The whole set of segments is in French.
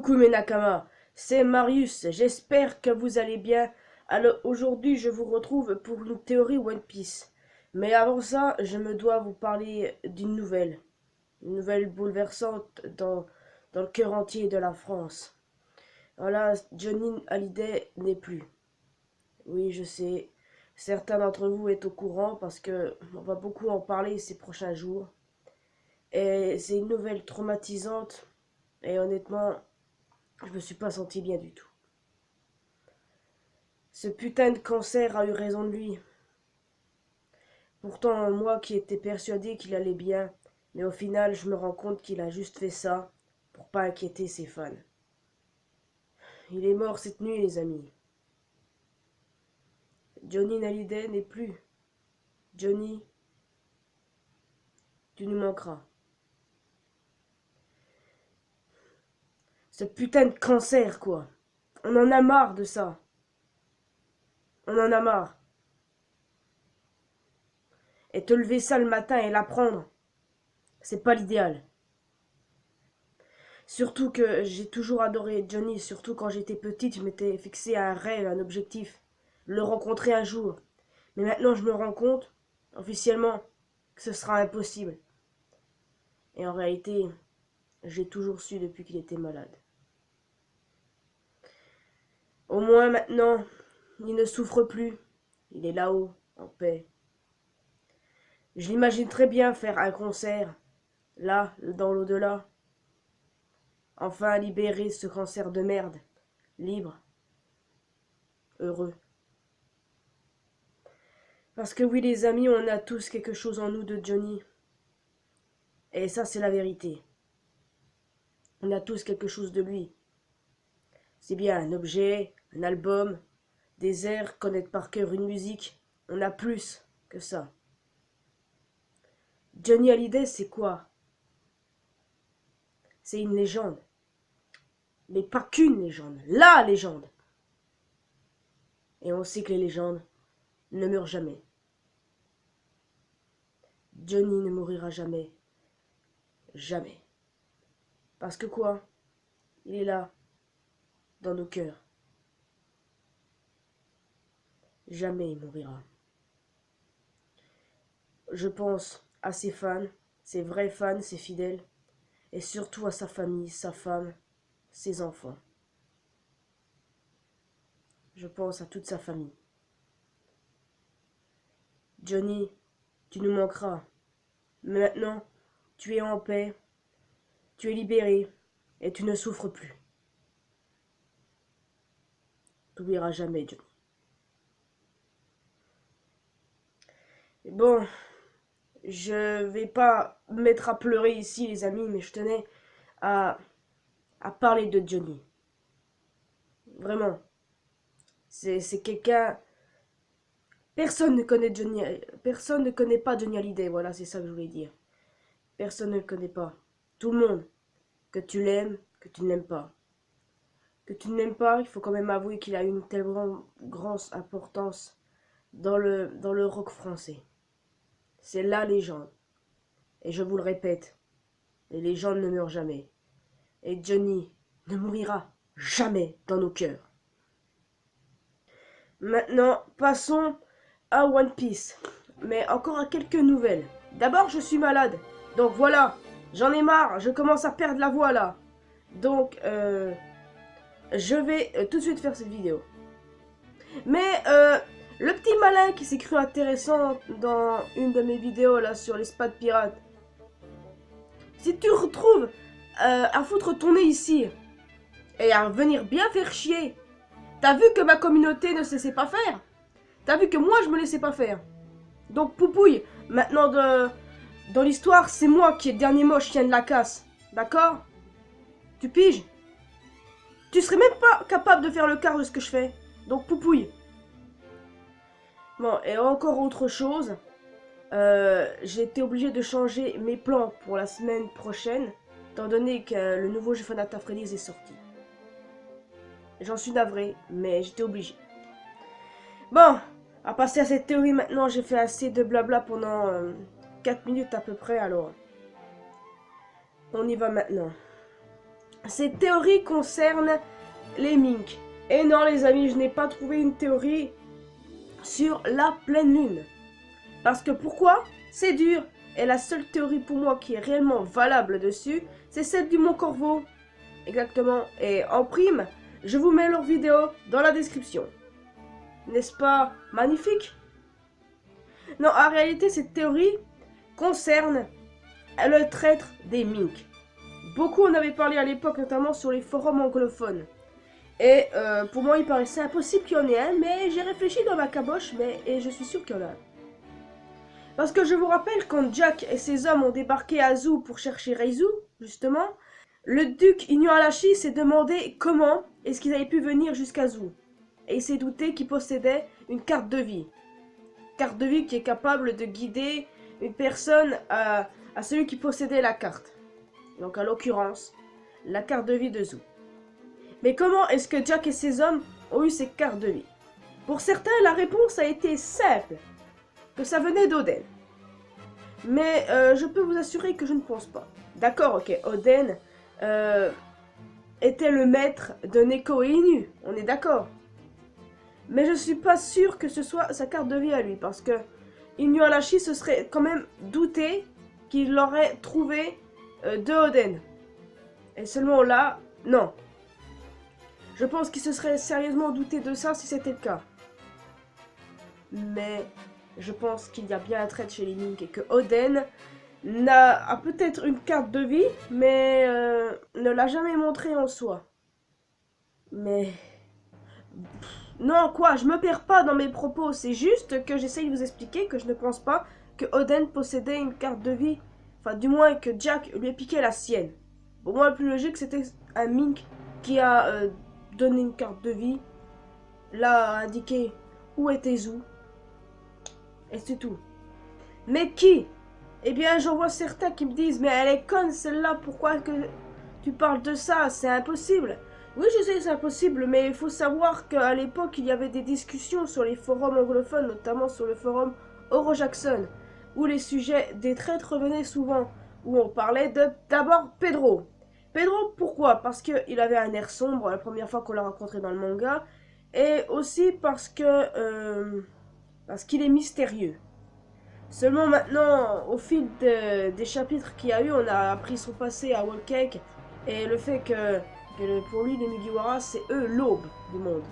coucou mes Nakama, c'est Marius, j'espère que vous allez bien. Alors aujourd'hui je vous retrouve pour une théorie One Piece. Mais avant ça, je me dois vous parler d'une nouvelle. Une nouvelle bouleversante dans le cœur entier de la France. Voilà, Johnny Hallyday n'est plus. Oui, je sais, certains d'entre vous êtes au courant parce que on va beaucoup en parler ces prochains jours. Et c'est une nouvelle traumatisante et honnêtement, je me suis pas senti bien du tout. Ce putain de cancer a eu raison de lui. Pourtant, moi qui étais persuadé qu'il allait bien, mais au final, je me rends compte qu'il a juste fait ça pour pas inquiéter ses fans. Il est mort cette nuit, les amis. Johnny Hallyday n'est plus. Johnny, tu nous manqueras. Ce putain de cancer, quoi. On en a marre de ça. On en a marre. Et te lever ça le matin et l'apprendre, c'est pas l'idéal. Surtout que j'ai toujours adoré Johnny, surtout quand j'étais petite, je m'étais fixé un rêve, un objectif, le rencontrer un jour. Mais maintenant je me rends compte, officiellement, que ce sera impossible. Et en réalité, j'ai toujours su depuis qu'il était malade. Au moins maintenant, il ne souffre plus. Il est là-haut, en paix. Je l'imagine très bien faire un concert, là, dans l'au-delà. Enfin libérer ce cancer de merde, libre, heureux. Parce que oui les amis, on a tous quelque chose en nous de Johnny. Et ça c'est la vérité. On a tous quelque chose de lui. C'est bien un objet, un album, des airs, connaître par cœur une musique. On a plus que ça. Johnny Hallyday c'est quoi? C'est une légende. Mais pas qu'une légende, la légende. Et on sait que les légendes ne meurent jamais. Johnny ne mourira jamais. Jamais. Parce que quoi? Il est là, dans nos cœurs. Jamais il mourra. Je pense à ses fans, ses vrais fans, ses fidèles, et surtout à sa famille, sa femme, ses enfants. Je pense à toute sa famille. Johnny, tu nous manqueras. Mais maintenant, tu es en paix, tu es libéré, et tu ne souffres plus. Tu n'oublieras jamais, Johnny. Bon, je vais pas me mettre à pleurer ici, les amis, mais je tenais à, à parler de Johnny. Vraiment. C'est quelqu'un. Personne ne connaît pas Johnny Hallyday, voilà, c'est ça que je voulais dire. Personne ne le connaît pas. Tout le monde, que tu l'aimes, que tu ne l'aimes pas. Que tu ne l'aimes pas, il faut quand même avouer qu'il a une tellement grande importance dans le rock français. C'est la légende. Et je vous le répète, les légendes ne meurent jamais. Et Johnny ne mourira jamais dans nos cœurs. Maintenant, passons à One Piece. Mais encore à quelques nouvelles. D'abord, je suis malade. Donc voilà, j'en ai marre, je commence à perdre la voix là. Donc, je vais tout de suite faire cette vidéo. Mais, le petit malin qui s'est cru intéressant dans une de mes vidéos là sur les spas de pirates. Si tu retrouves à foutre ton nez ici et à venir bien faire chier, t'as vu que ma communauté ne se laissait pas faire? T'as vu que moi je me laissais pas faire? Donc Poupouille, maintenant dans l'histoire, c'est moi qui est le dernier moche chien de la casse. D'accord? Tu piges? Tu serais même pas capable de faire le quart de ce que je fais. Donc Poupouille. Bon, et encore autre chose. J'ai été obligé de changer mes plans pour la semaine prochaine, étant donné que le nouveau jeu Final Fantasy est sorti. J'en suis navré, mais j'étais obligé. Bon, à passer à cette théorie maintenant, j'ai fait assez de blabla pendant 4 minutes à peu près, alors on y va maintenant. Ces théories concernent les Mink. Et non les amis, je n'ai pas trouvé une théorie sur la pleine lune. Parce que pourquoi? C'est dur. Et la seule théorie pour moi qui est réellement valable dessus, c'est celle du Mont Corvo. Exactement. Et en prime, je vous mets leur vidéo dans la description. N'est-ce pas magnifique? Non, en réalité, cette théorie concerne le traître des Mink. Beaucoup en avaient parlé à l'époque, notamment sur les forums anglophones. Et pour moi, il paraissait impossible qu'il y en ait un, mais j'ai réfléchi dans ma caboche, et je suis sûr qu'il y en a un. Parce que je vous rappelle, quand Jack et ses hommes ont débarqué à Zoo pour chercher Reizu, justement, le duc Inuarashi s'est demandé comment est-ce qu'ils avaient pu venir jusqu'à Zoo. Et il s'est douté qu'ils possédaient une carte de vie. Carte de vie qui est capable de guider une personne à celui qui possédait la carte. Donc à l'occurrence, la carte de vie de Zoo. Mais comment est-ce que Jack et ses hommes ont eu ces cartes de vie? Pour certains, la réponse a été simple. Que ça venait d'Oden. Mais je peux vous assurer que je ne pense pas. D'accord, ok, Oden était le maître de Neko et Inu, on est d'accord. Mais je suis pas sûr que ce soit sa carte de vie à lui, parce que Inuarashi se serait quand même douté qu'il l'aurait trouvé de Oden. Et seulement là, non. Je pense qu'il se serait sérieusement douté de ça si c'était le cas. Mais je pense qu'il y a bien un trait chez les Mink et que Oden a peut-être une carte de vie, mais ne l'a jamais montré en soi. Mais... non, quoi, je me perds pas dans mes propos, c'est juste que j'essaye de vous expliquer que je ne pense pas que Oden possédait une carte de vie. Enfin, du moins que Jack lui ait piqué la sienne. Pour moi, le plus logique, c'était un Mink qui a donné une carte de vie, l'a indiqué où était Zoo. Et c'est tout. Mais qui? Eh bien, j'en vois certains qui me disent, mais elle est conne celle-là, pourquoi que tu parles de ça? C'est impossible. Oui, je sais que c'est impossible, mais il faut savoir qu'à l'époque, il y avait des discussions sur les forums anglophones, notamment sur le forum Oro Jackson, où les sujets des traîtres revenaient souvent, où on parlait d'abord Pedro. Pedro, pourquoi? Parce qu'il avait un air sombre la première fois qu'on l'a rencontré dans le manga, et aussi parce qu'il est mystérieux. Seulement maintenant, au fil des chapitres qu'il y a eu, on a appris son passé à Whole Cake et le fait que pour lui, les Mugiwara, c'est eux l'aube du monde.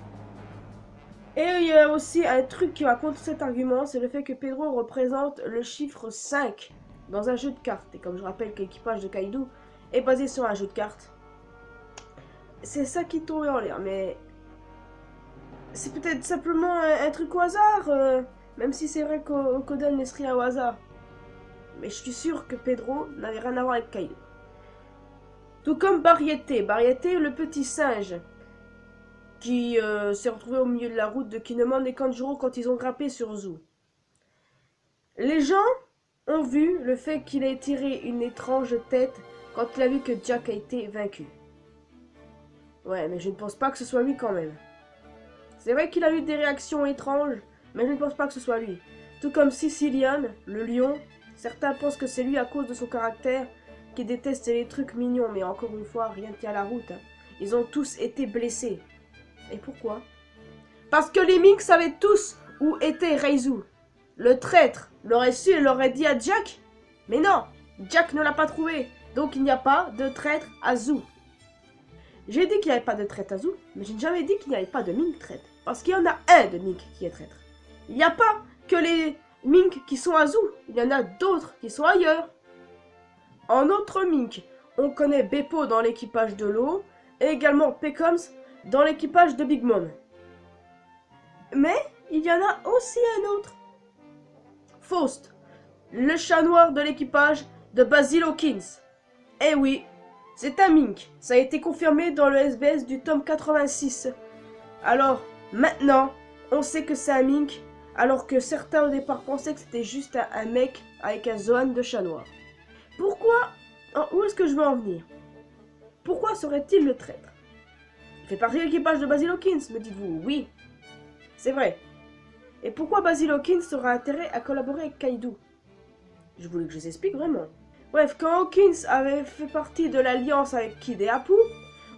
Et il y a aussi un truc qui va contre cet argument, c'est le fait que Pedro représente le chiffre 5 dans un jeu de cartes. Et comme je rappelle que l'équipage de Kaido est basé sur un jeu de cartes, c'est ça qui tombe en l'air, mais c'est peut-être simplement un truc au hasard. Même si c'est vrai qu'Oden laisse rien au hasard. Mais je suis sûr que Pedro n'avait rien à voir avec Kaido. Tout comme Barriete. Barriete, le petit singe qui s'est retrouvé au milieu de la route de Kinemon et Kanjuro quand ils ont grimpé sur Zoo. Les gens ont vu le fait qu'il ait tiré une étrange tête quand il a vu que Jack a été vaincu. Ouais, mais je ne pense pas que ce soit lui quand même. C'est vrai qu'il a eu des réactions étranges, mais je ne pense pas que ce soit lui. Tout comme Sicilian, le lion, certains pensent que c'est lui à cause de son caractère, qui déteste les trucs mignons, mais encore une fois, rien ne tient la route. Ils ont tous été blessés. Et pourquoi? Parce que les Mink savaient tous où était Reizu. Le traître l'aurait su et l'aurait dit à Jack. Mais non, Jack ne l'a pas trouvé, donc il n'y a pas de traître à Zoo. J'ai dit qu'il n'y avait pas de traître à Zoo, mais je n'ai jamais dit qu'il n'y avait pas de Mink traître. Parce qu'il y en a un de Mink qui est traître. Il n'y a pas que les Mink qui sont à Zoo, il y en a d'autres qui sont ailleurs. En autre Mink, on connaît Beppo dans l'équipage de l'eau, et également Pecoms dans l'équipage de Big Mom. Mais il y en a aussi un autre. Faust, le chat noir de l'équipage de Basil Hawkins. Eh oui, c'est un Mink, ça a été confirmé dans le SBS du tome 86. Alors, maintenant, on sait que c'est un Mink, alors que certains au départ pensaient que c'était juste un mec avec un Zoan de chat noir. Pourquoi? Où est-ce que je veux en venir? Pourquoi serait-il le traître? Il fait partie de l'équipage de Basil Hawkins, me dites-vous? Oui, c'est vrai. Et pourquoi Basil Hawkins aura intérêt à collaborer avec Kaido? Je voulais que je vous explique vraiment. Bref, quand Hawkins avait fait partie de l'alliance avec Kid et Apu,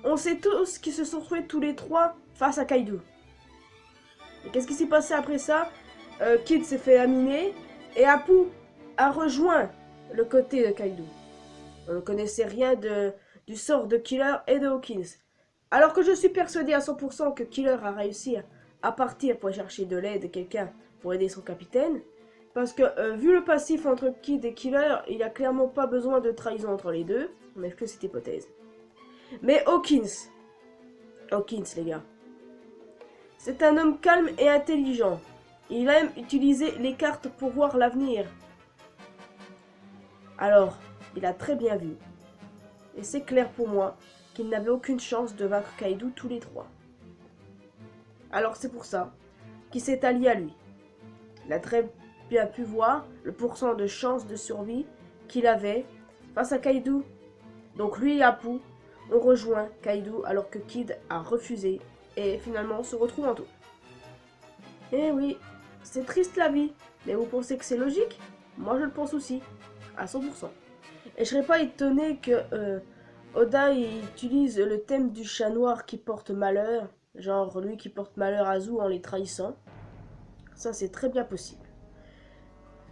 On sait tous qu'ils se sont retrouvés tous les trois face à Kaido. Et qu'est-ce qui s'est passé après ça? Kid s'est fait laminer et Apu a rejoint le côté de Kaido. On ne connaissait rien du sort de Killer et de Hawkins. Alors que je suis persuadé à 100% que Killer a réussi à partir pour chercher de l'aide et quelqu'un pour aider son capitaine. Parce que vu le passif entre Kid et Killer, il n'y a clairement pas besoin de trahison entre les deux. On n'a que cette hypothèse. Mais Hawkins, les gars, c'est un homme calme et intelligent. Il aime utiliser les cartes pour voir l'avenir. Alors, il a très bien vu. Et c'est clair pour moi qu'il n'avait aucune chance de vaincre Kaido tous les trois. Alors c'est pour ça qu'il s'est allié à lui. Il a très bien pu voir le pourcent de chance de survie qu'il avait face à Kaido. Donc lui et Apu ont rejoint Kaido alors que Kid a refusé et finalement se retrouve en tout. Eh oui, c'est triste la vie, mais vous pensez que c'est logique? Moi je le pense aussi, à 100%. Et je serais pas étonné que Oda il utilise le thème du chat noir qui porte malheur, genre lui qui porte malheur à Zou en les trahissant. Ça c'est très bien possible.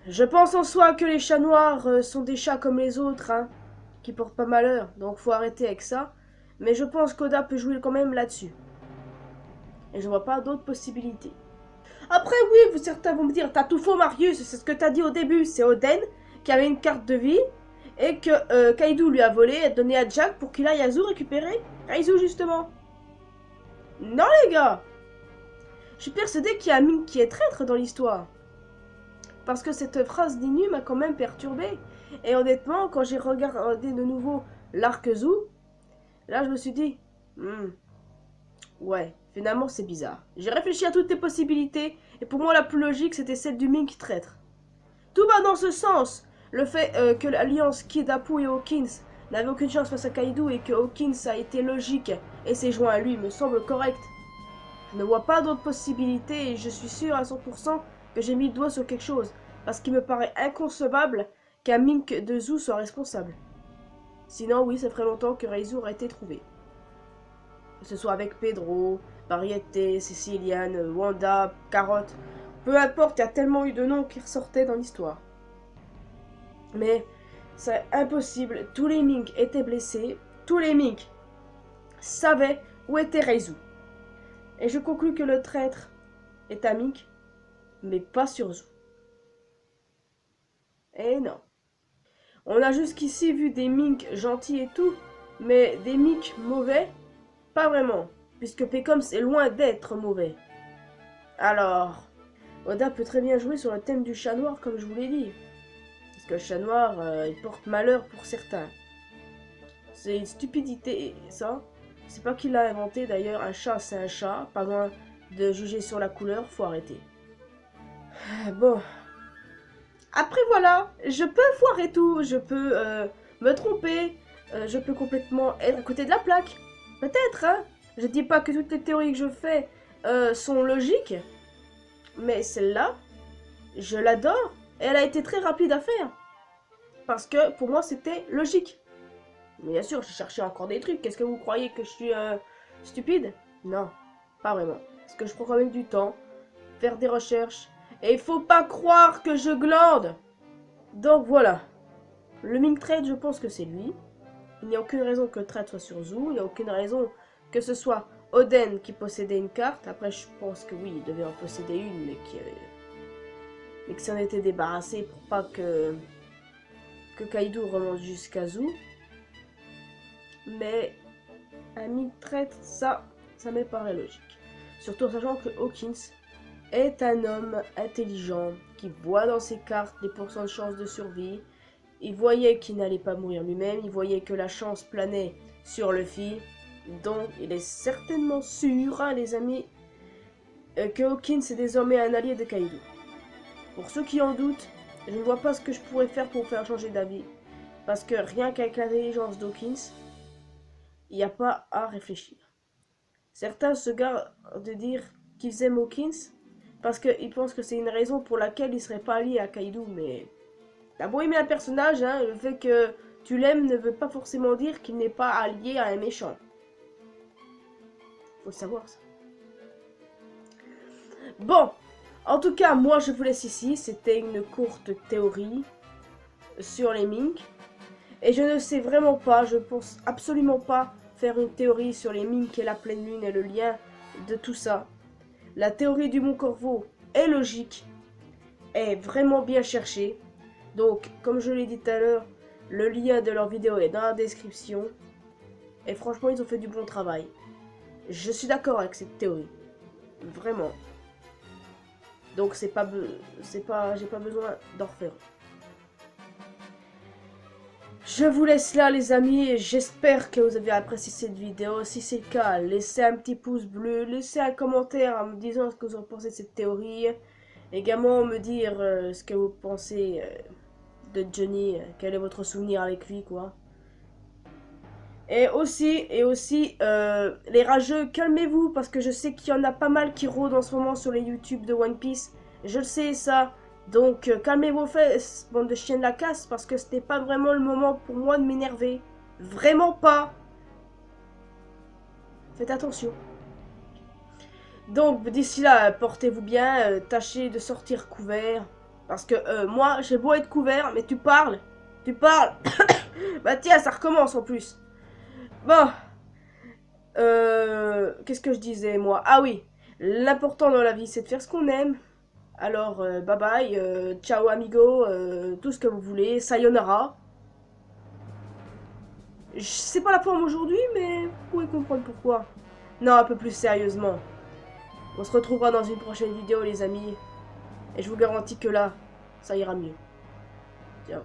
Je pense en soi que les chats noirs sont des chats comme les autres, hein, qui portent pas malheur, donc faut arrêter avec ça. Mais je pense qu'Oda peut jouer quand même là-dessus. Et je vois pas d'autres possibilités. Après oui, certains vont me dire, t'as tout faux Marius, c'est ce que t'as dit au début, c'est Oden qui avait une carte de vie et que Kaido lui a volé et donné à Jack pour qu'il aille à Zou récupérer Kaido justement. Non les gars, je suis persuadé qu'il y a Mink qui est traître dans l'histoire. Parce que cette phrase d'Inu m'a quand même perturbé. Et honnêtement, quand j'ai regardé de nouveau l'arc Zou, là je me suis dit, ouais, finalement c'est bizarre. J'ai réfléchi à toutes les possibilités, et pour moi la plus logique c'était celle du Mink traître. Tout va dans ce sens. Le fait que l'alliance Kid, Apu et Hawkins n'avait aucune chance face à Kaido et que Hawkins a été logique et s'est joint à lui me semble correct. Je ne vois pas d'autres possibilités et je suis sûr à 100% que j'ai mis le doigt sur quelque chose, parce qu'il me paraît inconcevable qu'un Mink de Zou soit responsable. Sinon, oui, ça ferait longtemps que Reizu aurait été trouvé. Que ce soit avec Pedro, Mariette, Céciliane, Wanda, Carotte, peu importe, il y a tellement eu de noms qui ressortaient dans l'histoire. Mais c'est impossible, tous les Mink étaient blessés, tous les Mink savaient où était Reizu. Et je conclus que le traître est un Mink, mais pas sur Zou. Et non. On a jusqu'ici vu des Mink gentils et tout, mais des Mink mauvais, pas vraiment, puisque Pekoms est loin d'être mauvais. Alors, Oda peut très bien jouer sur le thème du chat noir, comme je vous l'ai dit. Parce que le chat noir, il porte malheur pour certains. C'est une stupidité, ça. C'est pas qu'il l'a inventé, d'ailleurs, un chat c'est un chat, pas loin de juger sur la couleur, faut arrêter. Bon. Après voilà, je peux foirer tout, je peux me tromper, je peux complètement être à côté de la plaque. Peut-être, hein. Je dis pas que toutes les théories que je fais sont logiques, mais celle-là, je l'adore et elle a été très rapide à faire. Parce que pour moi c'était logique. Mais bien sûr, j'ai cherché encore des trucs. Qu'est-ce que vous croyez que je suis stupide? Non, pas vraiment. Parce que je prends quand même du temps, faire des recherches. Et il faut pas croire que je glande. Donc voilà. Le Mink Trade, je pense que c'est lui. Il n'y a aucune raison que le trade soit sur Zou. Il n'y a aucune raison que ce soit Oden qui possédait une carte. Après, je pense que oui, il devait en posséder une, mais qui s'en était débarrassé pour pas que Kaido remonte jusqu'à Zou. Mais un Mink Trade, ça me paraît logique. Surtout en sachant que Hawkins est un homme intelligent qui voit dans ses cartes les pourcents de chances de survie. Il voyait qu'il n'allait pas mourir lui-même, il voyait que la chance planait sur Luffy. Donc il est certainement sûr, hein, les amis, que Hawkins est désormais un allié de Kaido. Pour ceux qui en doutent, je ne vois pas ce que je pourrais faire pour faire changer d'avis. Parce que rien qu'avec l'intelligence d'Hawkins, il n'y a pas à réfléchir. Certains se gardent de dire qu'ils aiment Hawkins parce qu'ils pensent que c'est une raison pour laquelle ils ne seraient pas alliés à Kaido, mais t'as beau aimer un personnage, hein, le fait que tu l'aimes ne veut pas forcément dire qu'il n'est pas allié à un méchant. Faut le savoir, ça. Bon, en tout cas, moi, je vous laisse ici. C'était une courte théorie sur les minks. Et je ne sais vraiment pas, je pense absolument pas faire une théorie sur les minks et la pleine lune et le lien de tout ça. La théorie du Mont Corvo est logique, est vraiment bien cherchée. Donc, comme je l'ai dit tout à l'heure, le lien de leur vidéo est dans la description. Et franchement, ils ont fait du bon travail. Je suis d'accord avec cette théorie. Vraiment. Donc, j'ai pas besoin d'en refaire. Je vous laisse là les amis, et j'espère que vous avez apprécié cette vidéo. Si c'est le cas, laissez un petit pouce bleu, laissez un commentaire en me disant ce que vous en pensez de cette théorie. Également me dire ce que vous pensez de Johnny, quel est votre souvenir avec lui quoi. Et aussi, les rageux, calmez-vous parce que je sais qu'il y en a pas mal qui rôdent en ce moment sur les YouTube de One Piece. Je le sais ça. Donc calmez vos fesses, bande de chiens de la casse, parce que c'était pas vraiment le moment pour moi de m'énerver. Vraiment pas. Faites attention. Donc d'ici là, portez-vous bien, tâchez de sortir couvert. Parce que moi, j'ai beau être couvert, mais tu parles. Bah tiens, ça recommence en plus. Bon. Qu'est-ce que je disais moi? Ah oui, l'important dans la vie, c'est de faire ce qu'on aime. Alors, bye bye, ciao amigo, tout ce que vous voulez, sayonara. C'est pas la forme aujourd'hui, mais vous pouvez comprendre pourquoi. Non, un peu plus sérieusement. On se retrouvera dans une prochaine vidéo, les amis. Et je vous garantis que là, ça ira mieux. Ciao.